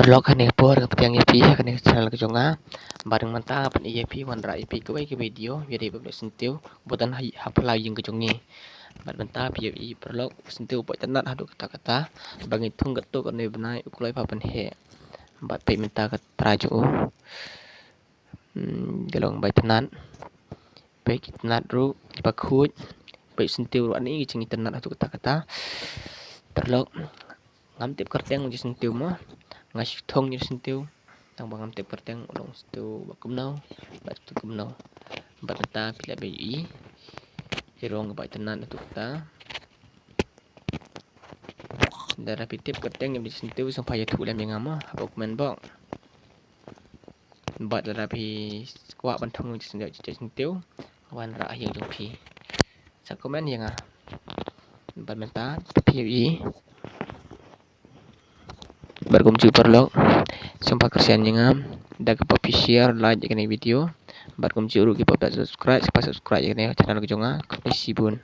Terlok kan por yang EP kan channel ke jonga bareng mantap pan EP wan ra EP ke video jadi babla sentiu buatan hapla yang ke jongi bat mantap EP perlok sentiu buat tenat hadu kata-kata bang hitung getuk kan benai ukulai papan he bat pe minta ke traju gelong bai tenat pe tenat ru pakhuj pe sentiu ru ani cing tenat hadu kata-kata terlok ngam tip kerteng je sentiu mah ngasih thong je sentiu tang bangam tip kerteng ulong sentiu bakumnau bat tu kumnau bat ta pila bi jerong bai tenan tu ta darah pitip kerteng yang disentiu sampai tu lem yang ama abok men bok bat darah pi kwa bantong je sentiu wan ra yang jong pi sa komen yang bat menta pi berkumcu perlok sumpah kersian yang dah ke popi share like ini video berkumcu ru ki subscribe channel ke jonga sibun